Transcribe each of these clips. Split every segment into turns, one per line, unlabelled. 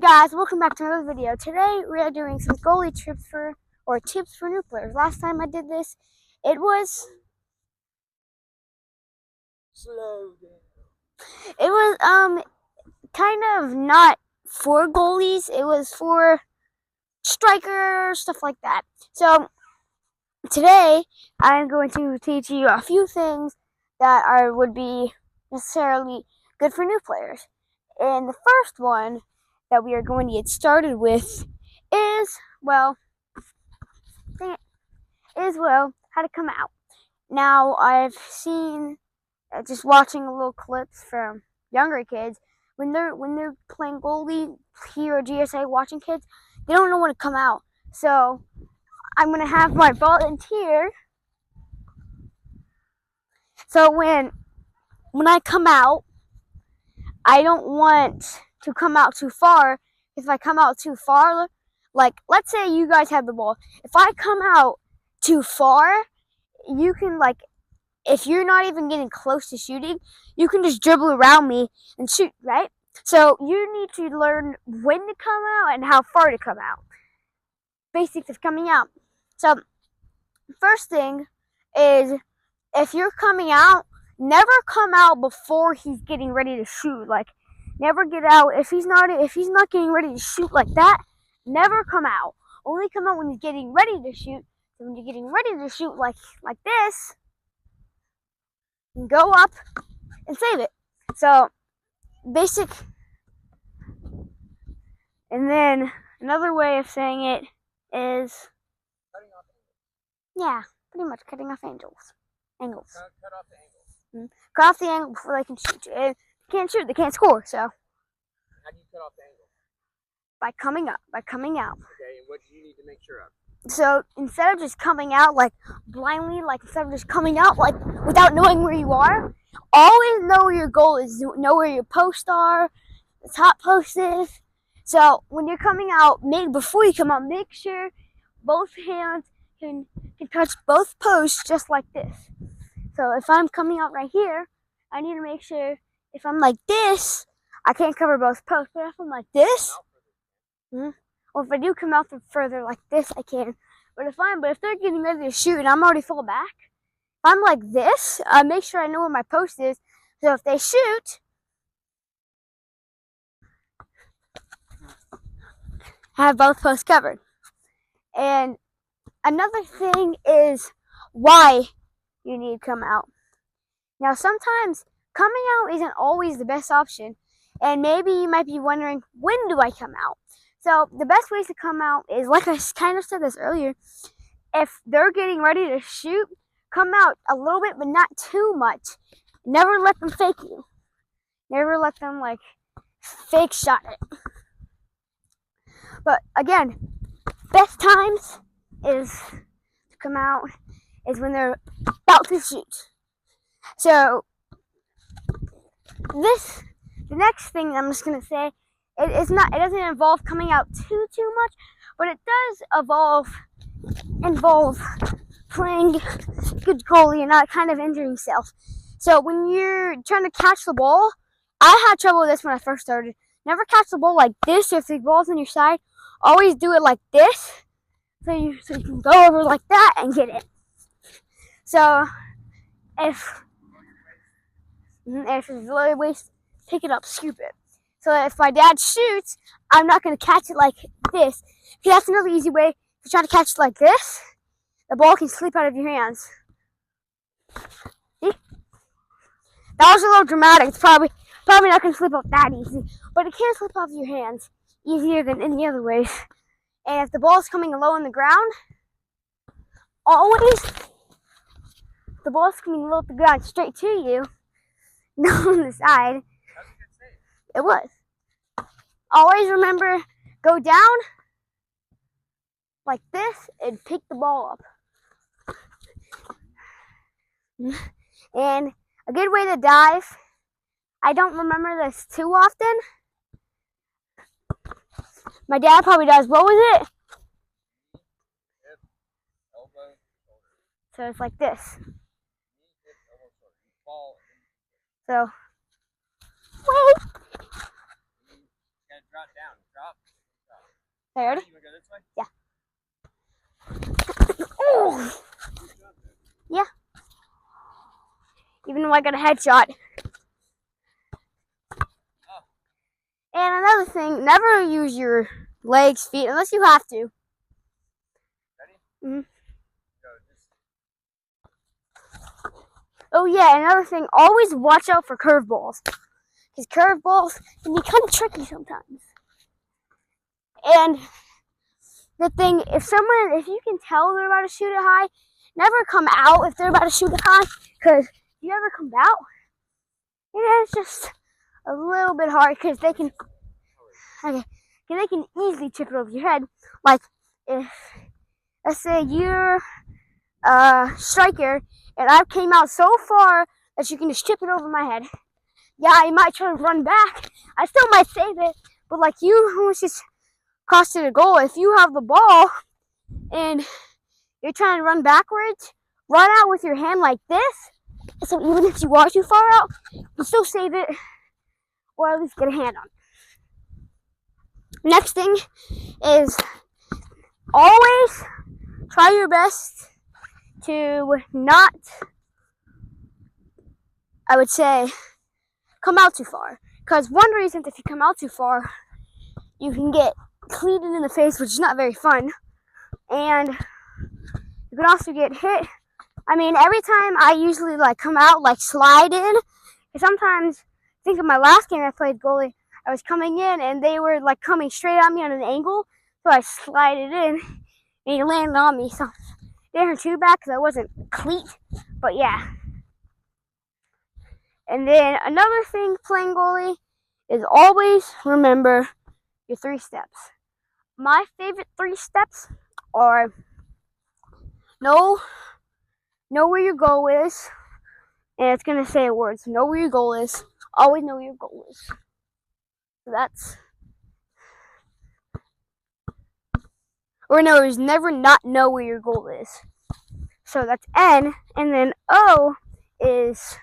Guys, welcome back to another video. Today we are doing some goalie tips for new players. Last time I did this, it was
Slow down.
kind of not for goalies. It was for strikers, stuff like that. So today I'm going to teach you a few things that would be necessarily good for new players. And the first one that we are going to get started with is how to come out. Now I've seen just watching little clips from younger kids when they're playing goalie here at GSA, watching kids, they don't know when to come out. So I'm gonna have my volunteer. So when I come out, I don't want to come out too far. If I come out too far, like let's say you guys have the ball. If I come out too far, you can if you're not even getting close to shooting, you can just dribble around me and shoot, right? So you need to learn when to come out and how far to come out. Basics of coming out. So first thing is, if you're coming out, never come out before he's getting ready to shoot. Like, never get out if he's not getting ready to shoot like that. Never come out. Only come out when he's getting ready to shoot. So when you're getting ready to shoot like this, you go up and save it. So basic. And then another way of saying it is,
Cutting off angles.
yeah, pretty much cutting off angles.
Cut off the angles.
Cut off the angle before they can shoot. If they can't shoot, they can't score. So
How do you cut off the angle?
by coming out.
Okay, and what do you need to make sure of?
So instead of just coming out like blindly, instead of just coming out like without knowing where you are, always know where your goal is. Know where your posts are, the top post is. So when you're coming out, before you come out, make sure both hands can touch both posts just like this. So if I'm coming out right here, I need to make sure if I'm like this, I can't cover both posts. But if I'm like this, or if I do come out further like this, I can. But if they're getting ready to shoot and I'm already full back, if I'm like this, make sure I know where my post is. So if they shoot, I have both posts covered. And another thing is why you need to come out. Now, sometimes coming out isn't always the best option, and maybe you might be wondering, when do I come out? So the best ways to come out is, like I kind of said this earlier, if they're getting ready to shoot, come out a little bit, but not too much. Never let them fake you. Never let them fake shot it. But again, best times is to come out is when they're about to shoot. So the next thing I'm just gonna say, it doesn't involve coming out too much, but it does involve playing good goalie and not kind of injuring yourself. So when you're trying to catch the ball, I had trouble with this when I first started. Never catch the ball like this. If the ball's on your side, always do it like this, so you can go over like that and get it. So if it's really waste, pick it up, scoop it. So if my dad shoots, I'm not going to catch it like this. Because that's another easy way. If you try to catch it like this, the ball can slip out of your hands. See? That was a little dramatic. It's probably not going to slip off that easy. But it can slip off your hands easier than any other ways. And if the ball's coming low on the ground, always, the ball's coming low at the ground straight to you, not on the side. It was. Always remember, go down like this and pick the ball up. And a good way to dive, I don't remember this too often. My dad probably does. What was it? So it's like this. So, wait.
Drop Drop.
Okay, ready?
You want to go this way?
Yeah. Oh. Yeah. Even though I got a headshot.
Oh.
And another thing, never use your legs, feet, unless you have to.
Ready?
Mm-hmm.
Go. Just...
Oh yeah, another thing, always watch out for curveballs. Because curveballs can be kind of tricky sometimes. And the thing, if you can tell they're about to shoot it high, never come out if they're about to shoot it high. Because if you ever come out, it's just a little bit hard because they can easily chip it over your head. Like if, let's say you're a striker and I came out so far that you can just chip it over my head. Yeah, I might try to run back. I still might save it, but like you almost just costed a goal. If you have the ball and you're trying to run backwards, run out with your hand like this. So even if you are too far out, you still save it, or at least get a hand on it. Next thing is always try your best to not, I would say, come out too far. Because one reason if you come out too far, you can get cleated in the face, which is not very fun. And you can also get hit. I mean, every time I usually like come out, like slide in. Sometimes, I think in my last game I played goalie, I was coming in and they were like coming straight at me on an angle. So I slided in and he landed on me. So didn't hurt too bad because I wasn't cleat. But yeah. And then another thing playing goalie is always remember your 3 steps. My favorite 3 steps are know where your goal is, and it's gonna say a word. So know where your goal is. Always know where your goal is. So that's, or no, is never not know where your goal is. So that's N, and then O is,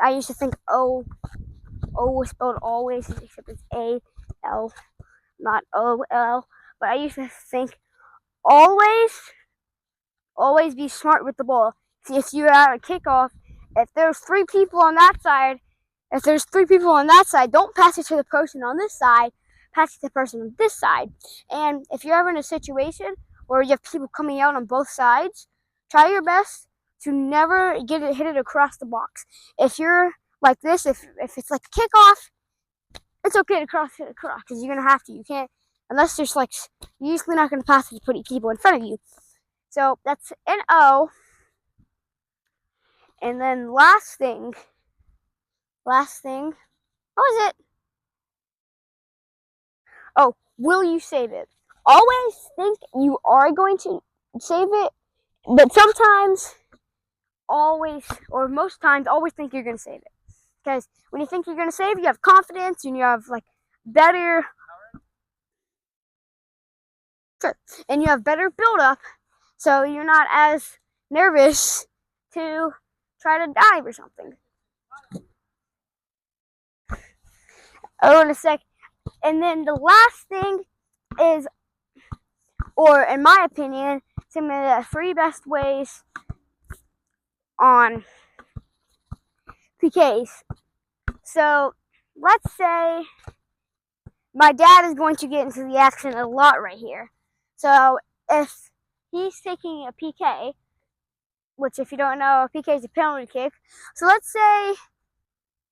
I used to think O was spelled always, except it's A-L, not O-L. But I used to think always be smart with the ball. See, if you're at a kickoff, if there's 3 people on that side, don't pass it to the person on this side, pass it to the person on this side. And if you're ever in a situation where you have people coming out on both sides, try your best to never hit it across the box. If you're like this, if it's like a kickoff, it's okay to cross it across because you're gonna have to. You can't, unless there's like, you're usually not gonna pass it to put people in front of you. So that's an O. And then last thing, what was it? Oh, will you save it? Always think you are going to save it, but sometimes, most times, always think you're going to save it. Because when you think you're going to save it, you have confidence and you have like better, and you have better build up, so you're not as nervous to try to dive or something. Oh, in a sec. And then the last thing is, or in my opinion, some of the 3 best ways on PKs. So let's say my dad is going to get into the action a lot right here. So if he's taking a PK, which if you don't know, a PK is a penalty kick. So let's say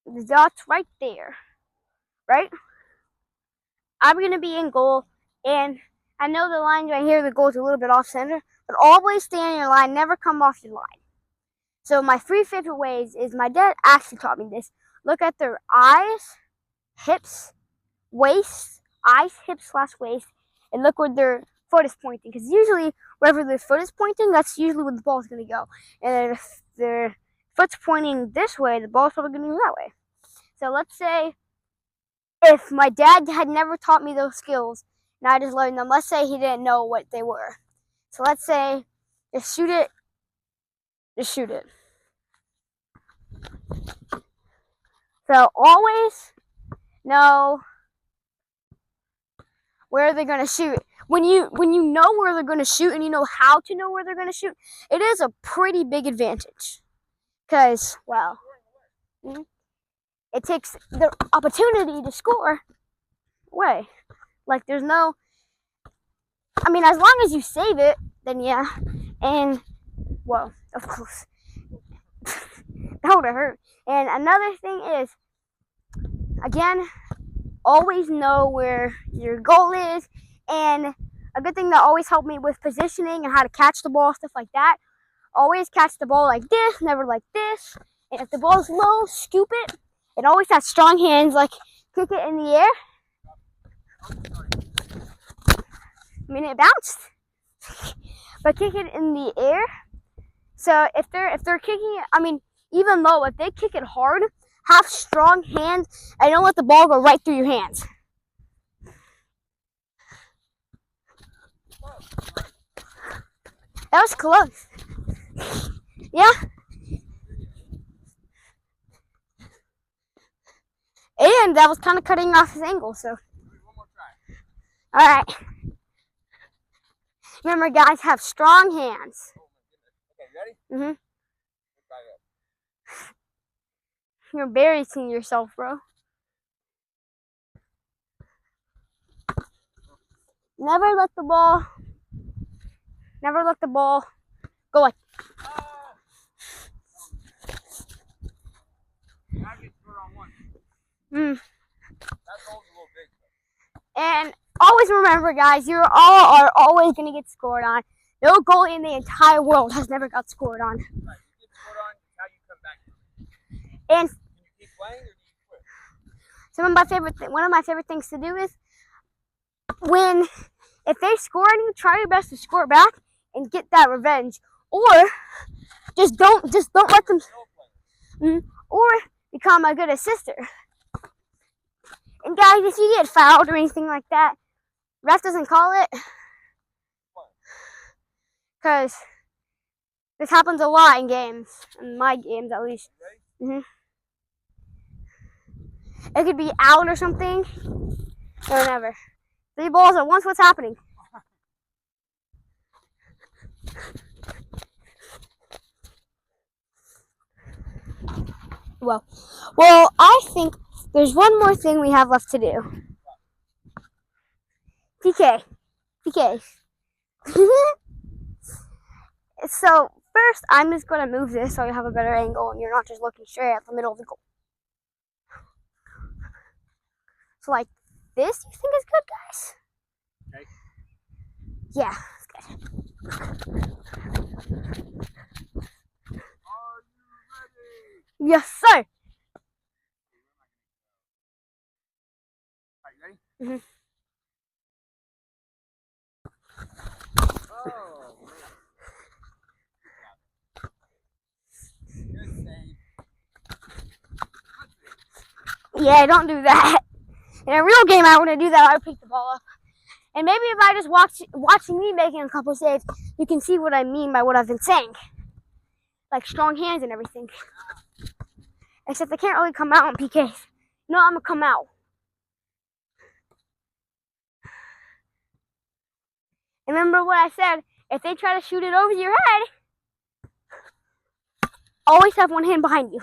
the dot's right there, right? I'm going to be in goal, and I know the line right here, the goal's a little bit off center, but always stay on your line, never come off your line. So my 3 favorite ways is, my dad actually taught me this. Look at their eyes, hips, waist, eyes, hips, / waist, and look where their foot is pointing. Because usually, wherever their foot is pointing, that's usually where the ball is going to go. And if their foot's pointing this way, the ball's probably going to go that way. So let's say if my dad had never taught me those skills, and I just learned them, let's say he didn't know what they were. So let's say, just shoot it. So always know where they're gonna shoot. When you know where they're gonna shoot and you know how to know where they're gonna shoot, it is a pretty big advantage. Cause well, it takes the opportunity to score away. Like there's no. I mean, as long as you save it, then yeah. And well, of course, that would have hurt. And another thing is, again, always know where your goal is. And a good thing that always helped me with positioning and how to catch the ball, stuff like that. Always catch the ball like this, never like this. And if the ball's low, scoop it. And always have strong hands, like kick it in the air. I mean, it bounced. But kick it in the air. So if they're kicking it, I mean, even low, if they kick it hard, have strong hands and don't let the ball go right through your hands. That was close. Yeah. And that was kind of cutting off his angle, so.
One more try.
All right. Remember, guys, have strong hands.
Okay, you ready?
Mhm.
Back up.
You're embarrassing yourself, bro. Never let the ball go like.
Now get scored on one.
Mm.
That goal's a little big.
And always remember, guys, you all are always gonna get scored on. No goalie in the entire world has never got scored on.
Right. You get scored on, it's how you come back.
And
Can you keep playing or do you quit?
one of my favorite things to do is if they score on you, try your best to score back and get that revenge, or just don't let them, or become a good assister. And guys, if you get fouled or anything like that, ref doesn't call it, because this happens a lot in games, in my games at least. It could be out or something, or whatever. 3 balls at once. What's happening? Well, I think there's one more thing we have left to do. PK. So first, I'm just gonna move this so you have a better angle and you're not just looking straight at the middle of the goal. So like this, you think is good, guys?
Okay.
Yeah, it's good.
Are you ready?
Yes, sir.
Are you ready?
Mhm.
Oh, man. Good save.
Yeah, don't do that. In a real game, I wouldn't do that. I would pick the ball up. And maybe if I just watching me making a couple saves, you can see what I mean by what I've been saying. Like strong hands and everything. Except they can't really come out on PKs. No, I'm gonna come out. Remember what I said, if they try to shoot it over your head, always have one hand behind you.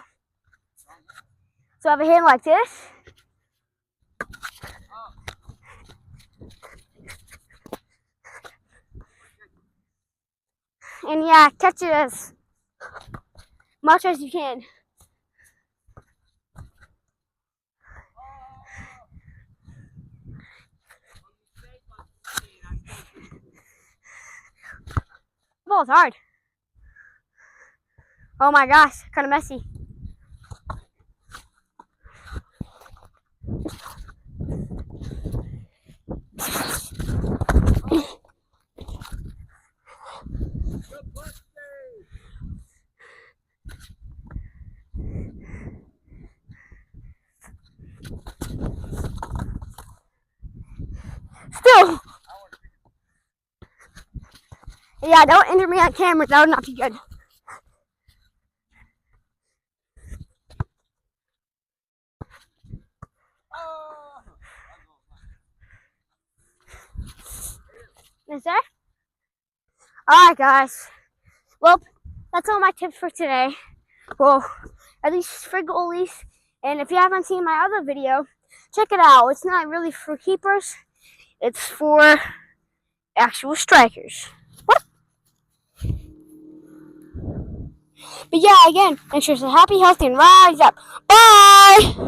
So have a hand like this. And yeah, catch it as much as you can. The ball's hard. Oh my gosh, kind of messy. Still. Yeah, don't injure me on camera. That would not be good. Is there? Alright, guys. Well, that's all my tips for today. Well, at least for goalies. And if you haven't seen my other video, check it out. It's not really for keepers. It's for actual strikers. What? But yeah, again, make sure to stay happy, healthy, and rise up. Bye!